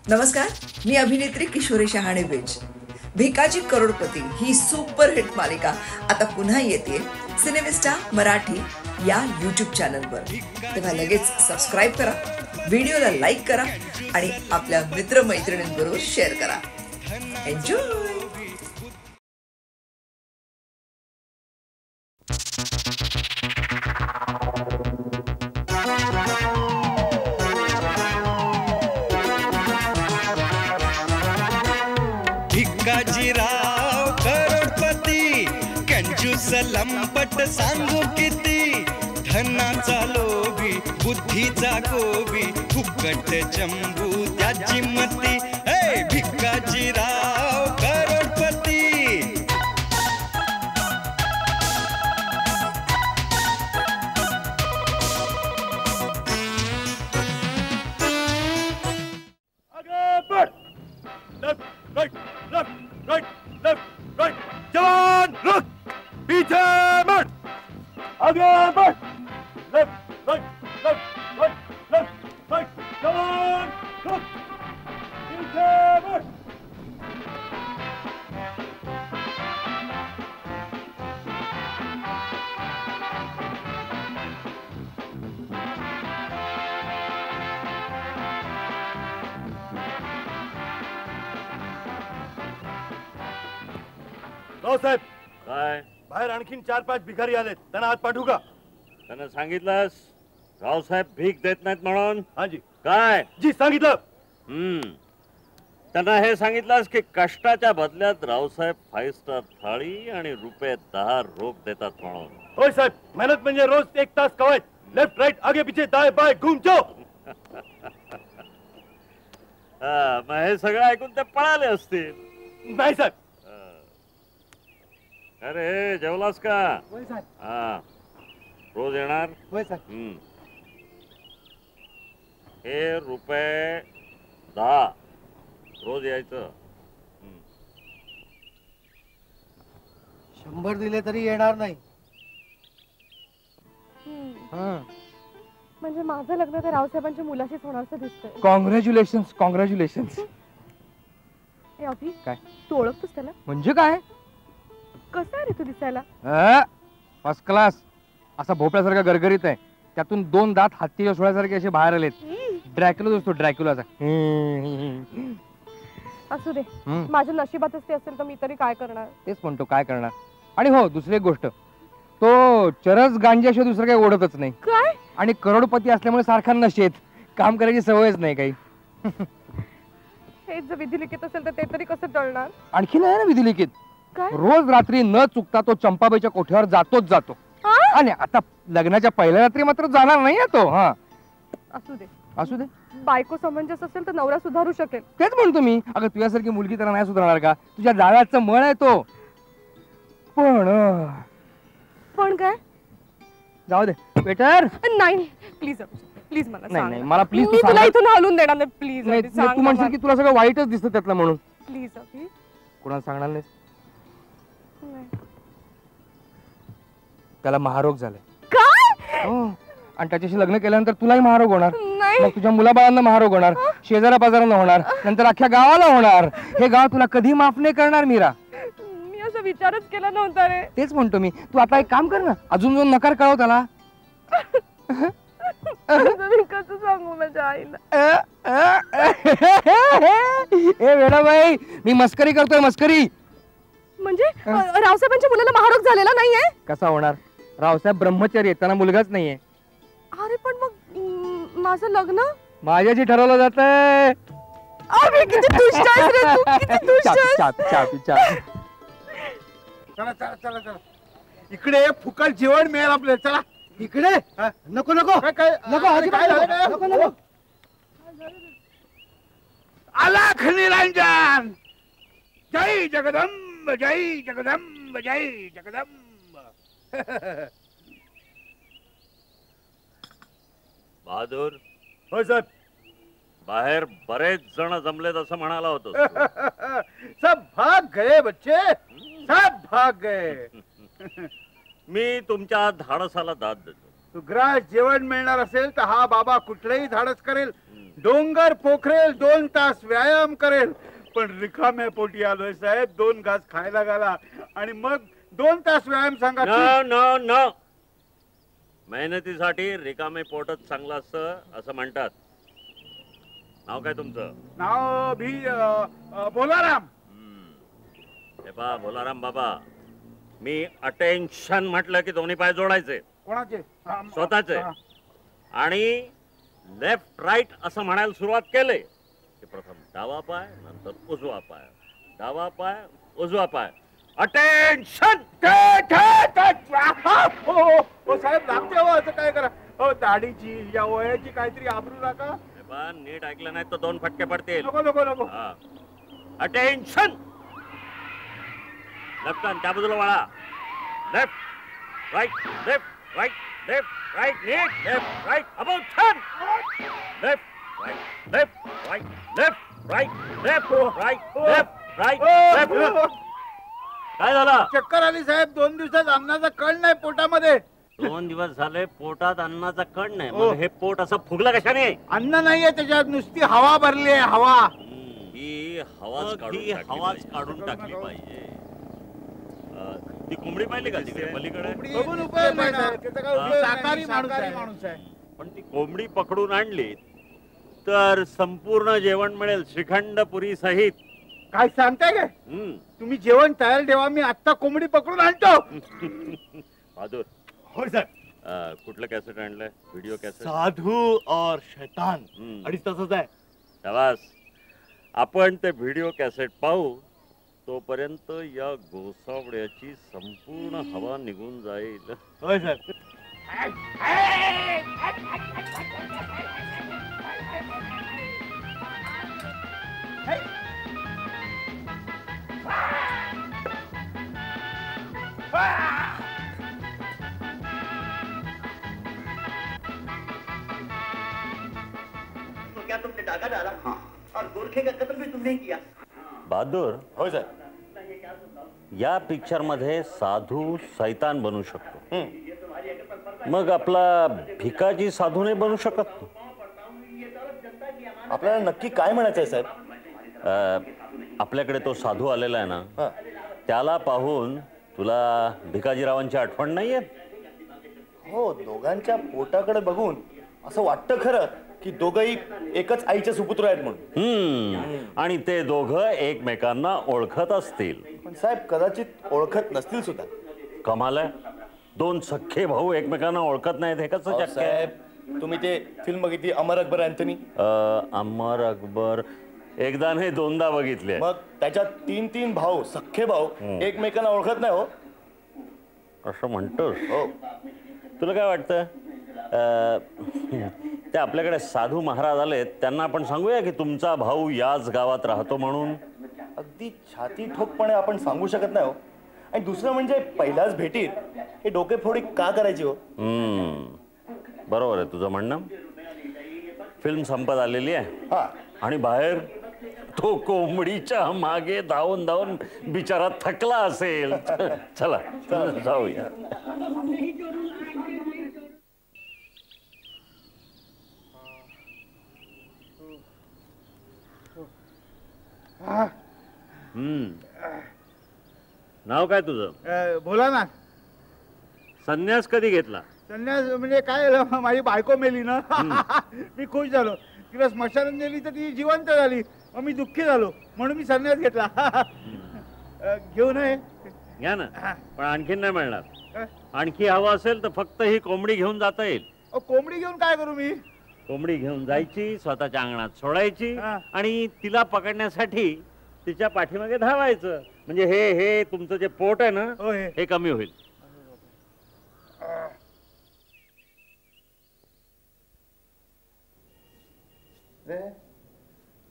नमस्कार, मी अभिनेत्री किशोरी शहाणे बेज. भिकाजी करोडपती ही सुपरहिट मालिका आता पुन्हा येते सिनेमिस्टा मराठी या यूट्यूब चॅनलवर. तेव्हा लगेच सबस्क्राईब करा, व्हिडिओला लाईक करा आणि आपल्या मित्रमैत्रिणींबरोबर शेअर करा. एन्जॉय. भिकाजीराव करोडपती कंजूस लंपट सांगू किती, धनाचा लोभी बुद्धीचा गोबी, फुकट चंबू त्याची मती. हे भिकाजीराव करोडपती. जवान रुक, पीछे मत, आगे बढ़. Left right left right left right. जवान रुक, पीछे मत. रावसाहेब, काय बाहेर आणखीन 4-5 भिकारी आलेत, त्यांना आत पाठवू का? त्यांना सांगितलंस रावसाहेब भीक देत नाहीत म्हणून? हा जी. काय जी सांगितलं. त्यांना हे सांगितलंस की कष्टाच्या बदल्यात रावसाहेब 5 स्टार थाळी आणि ₹10 रोख देतात म्हणून? होय साहेब, मेहनत म्हणजे रोज 1 तास कवायत. लेफ्ट राइट आगे पीछे दाएं बाएं घूम जाओ. मग हे सगळं ऐकून ते पळाले असतील. नाही साहेब. अरे जेवलास का? होय साहेब. हा, रोज येणार? होय साहेब. हे ₹10 रोज यायचं. 100 दिले तरी येणार नाही. म्हणजे माझं लग्न तर रावसाहेबांच्या मुलाशीच होणार असं दिसतंय. Congratulations congratulations. ए अभि, काय? तू ओळखतोस त्याला? म्हणजे काय? कसा आहे रे तू दिसायला? First class. असा भोपळ्यासारखा गरगरीत आहे, त्यातून 2 दात हत्तीच्या सोळ्यासारखे असे बाहेर आलेत. ड्रॅक्युला असतो, ड्रॅक्युलाचा. असू दे, माझ्या नशिबातच ते असेल तर मी तरी काय करणार. तेच म्हणतो, काय करणार. आणि हो, दुसरी एक गोष्ट, तो चरस गांजाशिवाय दुसरं काही ओढतच नाही. काय? आणि करोडपती असल्यामुळे सारखा नशेत काम करायची सवयच नाही काही. हेच जर विधिलिखित असेल तर ते तरी कसं टळणार? आणखी नाही ना विधिलिखित. काय? रोज रात्री न चुकता तो चंपाबाईच्या कोठ्यावर जातोच जातो. आणि आता लग्नाच्या पहिल्या रात्री मात्र जाणार नाही तो. हा, असू दे. असू दे. बायको समंजस असेल तर नवरा सुधारू शकेल. तेच म्हणतो मी. अगं तुझ्यासारखी मुलगी त्याला नाही सुधारणार का? तुझ्या जाळ्याचं मळ आहे तो. पण काय? जाऊ दे वेटर. नाही प्लीज प्लीज मला नाही सांग. नाही, मला प्लीज मी तुला इथून हलून देणार नाही. प्लीज नाही, तू म्हणशील की तुला सगळं वाईटच दिसतं त्यातलं म्हणून. प्लीज अभि. कोणाला सांगणार नाही? नाही. त्याला महारोग झालाय. काय? आणि त्याच्याशी लग्न केल्यानंतर तुलाही महारोग होणार. नाही. मग तुझ्या मुलाबाळांना महारोग होणार, शेजारा पाजारांना होणार, नंतर अख्ख्या गावाला होणार. हे गाव तुला कधी माफ नाही करणार मीरा. मी असं विचारच केला नव्हता रे. तेच म्हणतो मी. तू आता एक काम कर ना, अजून दोन नकार कळव त्याला. मी कसं सांगू माझ्या आईला? ए वेडाबाई, मी मस्करी करतोय, मस्करी. म्हणजे रावसाहेबांच्या मुलाला महारोग झालेला नाहीये? कसा होणार? रावसाहेब ब्रह्मचारी आहेत, त्यांना मुलगाच नाहीये. अरे पण मग माझं लग्न माझ्याशी ठरवलं जातंय. अरे किती दुष्ट आहेस रे तू, किती दुष्ट आहेस. चला चला चला चला, इकडे फुकट जेवण मिळेल आपल्याला. चला इकडे. नको नको काय नको, नको नको. आलाख निरंजन. जय जगदंब, जय जगदंब, जय जगदंब. बहादूर. होय साहेब. बाहेर बरेच जण जमलेत असं म्हणाला होतो. सब भाग गए बच्चे, सब भाग गए. मी तुमच्या धाडसाला दाद देतो. सुग्रास जेवण मिळणार असेल तर हा बाबा कुठलंही धाडस करेल. डोंगर पोखरेल 2 तास व्यायाम करेल, पण रिकाम्या पोटी आलोय साहेब. 2 घास खायला घाला आणि मग 2 तास व्यायाम सांगा. न न न मेहनतीसाठी रिकामे पोटच चांगलं असतं असं म्हणतात. नाव काय तुमचं? नाव भी बोलाराम. हे पहा भोलाराम बाबा, मी अटेन्शन म्हटलं की दोन्ही पाय जोडायचे. कोणाचे? स्वतःचे. आणि लेफ्ट राईट असं म्हणायला सुरुवात केले की प्रथम डावा पाय, नंतर उजवा पाय, डावा पाय, उजवा पाय. अटेन्शन. साहेब लागते हो, असं काय करा. हो दाढीची या वयाची काहीतरी आबरू नका. नीट ऐकलं नाही तर 2 फटके पडतील. नको नको नको. अटेन्शन. लेफ्ट टर्न, त्या बाजूला वळा. Left right left right left right नीट left right about turn. Left right left right left right left right left right left. काय झालं? चक्कर आली साहेब. 2 दिवसात अन्नाचा कण नाही पोटामध्ये. 2 दिवस झाले पोटात अन्नाचा कण नाही. मग हे पोट असं फुगलं कशाने? अन्न नाहीये त्याच्यात, नुसती हवा भरली आहे. हवा. ही हवाच काढून टाकली पाहिजे. ती कोंबडी पाहिली का तिकडे पलीकडे? बघून उपयोग नाही साहेब. त्याचा काय उपयोग नाही. शाकाहारी माणूस आहे. पण ती कोंबडी पकडून आणली तर संपूर्ण जेवण मिळेल, श्रीखंड पुरी सहित. काय सांगताय काय? तुम्ही जेवण तयार ठेवा, मी आत्ता कोंबडी पकडून आणतो. बहादूर. हो साहेब. कुठलं कॅसेट आणलंय? Video cassette. साधू और शैतान. 2.5 तासाचा आहे. शाबास. आपण ते व्हिडिओ कॅसेट पाहू तोपर्यंत या गोसावड्याची संपूर्ण हवा निघून जाईल. होय साहेब. तो क्या तुमने डाका डाला? हाँ। और गोरखे का कत्ल भी तुमने किया? बहादूर. होय साहेब. या पिक्चर मध्ये साधू सैतान बनू शकतो. मग आपला भिकाजी साधू नाही बनू शकत? आपल्याला नक्की काय म्हणायचं आहे साहेब? आपल्याकडे तो साधू आलेला आहे ना, त्याला पाहून तुला भिकाजीरावांची आठवण नाही येत? हो, दोघांच्या पोटाकडे बघून असं वाटतं खरं की दोघंही एकच आईचे सुपुत्र आहेत म्हणून. आणि ते दोघं एकमेकांना ओळखत असतील. पण साहेब कदाचित ओळखत नसतील सुद्धा. कमाल आहे. 2 सख्खे भाऊ एकमेकांना ओळखत नाहीत, हे कसं शक्य आहे? साहेब तुम्ही ते फिल्म बघितली अमर अकबर अँथनी? अमर अकबर एकदा नाही 2दा बघितले. मग त्याच्यात 3 भाऊ, सख्खे भाऊ एकमेकांना ओळखत नाही. हो असं म्हणतोस? हो. तुला काय वाटतं? ते आपल्याकडे साधू महाराज आलेत, त्यांना आपण सांगूया की तुमचा भाऊ याच गावात राहतो म्हणून? अगदी छाती ठोकपणे आपण सांगू शकत नाही. हो. आणि दुसरं म्हणजे पहिल्याच भेटीत हे डोकेफोडी का करायची? हो बरोबर आहे तुझं म्हणणं. फिल्म संपत आलेली आहे आणि बाहेर तो कोंबडीच्या मागे धावून धावून बिचारा थकला असेल. चला जाऊया. नाव काय तुझं? भोलानाथ. संन्यास कधी घेतला? संन्यास म्हणजे काय झालं, माझी बायको मेली ना. मी खुश झालो. तिला स्मशानात नेली तर ती जिवंत झाली. मग मी दुःखी झालो म्हणून मी संन्यास घेतला. घेऊ नये? घ्या ना, पण आणखीन नाही मिळणार. आणखी हवं असेल तर फक्त ही कोंबडी घेऊन जाता येईल. कोंबडी घेऊन काय करू मी? कोंबडी घेऊन जायची, स्वतःच्या अंगणात सोडायची आणि तिला पकडण्यासाठी तिच्या पाठीमागे धावायचं. म्हणजे हे तुमचं जे पोट आहे ना, हे कमी होईल.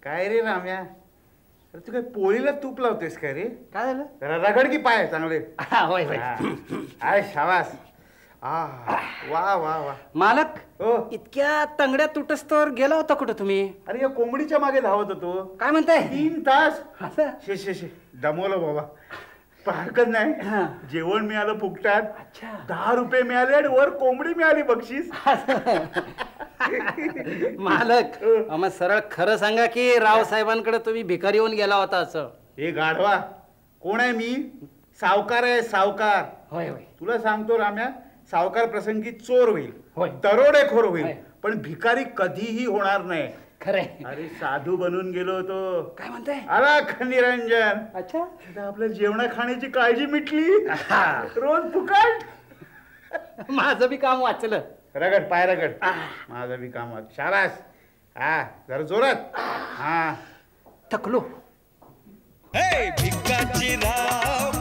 काय रे राम्या, तू काय पोळीला तूप लावतेस काय रे? काय झालं? जरा रगड की पाय चांगले. आय शाबास. वा वा वा. मालक, इतक्या तंगड्या तुटस्तोवर गेला होता कुठं तुम्ही? अरे या कोंबडीच्या मागे धावत होतो. काय म्हणताय? 3 तास. शे दमवलं बाबा. हरकत नाही. जेवण मिळालं फुकटात. 10 रुपये मिळाले आणि वर कोंबडी मिळाली बक्षीस. मालक मग सरळ खरं सांगा की राव साहेबांकडे तुम्ही भिकारी येऊन गेला होता असं. हे गाढवा कोण आहे मी? सावकार आहे सावकार. होय होय तुला सांगतो राम्या, सावकार प्रसंगी चोर होईल, होय. दरोडेखोर होईल, होय. पण भिकारी कधीही होणार नाही. खरंय. अरे साधू बनून गेलो होतो. काय म्हणताय? अलख निरंजन. अच्छा आता आपल्या जेवणा खाण्याची काळजी मिटली. रोज फुकट. माझं बी काम वाचलं. रगड पाय रगड. माझं बी काम वाच. शाबास. हा जरा जोरात. हा थकलो. हे भिकाजीराव